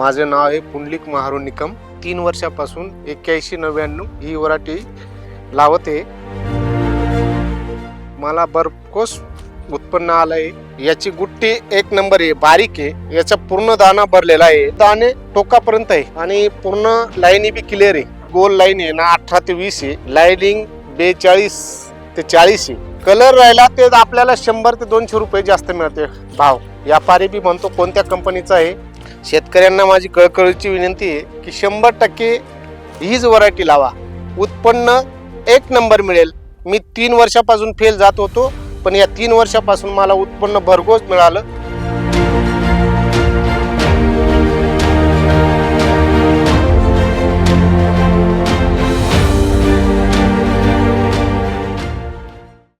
माझे नाव आहे पुंडलिक महारू निकम. 3 वर्षापासून 8199 ही व्हरायटी लावते. मला भरघोस उत्पन्न आलंय. याची गुट्टी एक नंबर आहे, बारीक आहे. याचा पूर्ण दाना भरलेला आहे, दाणे टोकापर्यंत आहे आणि पूर्ण लाईनी बी क्लिअर आहे. गोल लाईन आहे ना 18 ते 20 आहे. लाईनिंग 42 ते 40 आहे. कलर राहिला ते आपल्याला 100 ते 200 रुपये जास्त मिळते भाव. व्यापारी बी म्हणतो कोणत्या कंपनीचा आहे. शेतकऱ्यांना माझी कळकळीची विनंती आहे की 100% हीच व्हरायटी लावा. उत्पन्न एक नंबर मिळेल. मी 3 वर्षापासून फेल जात होतो, पण या 3 वर्षापासून मला उत्पन्न भरघोस मिळालं.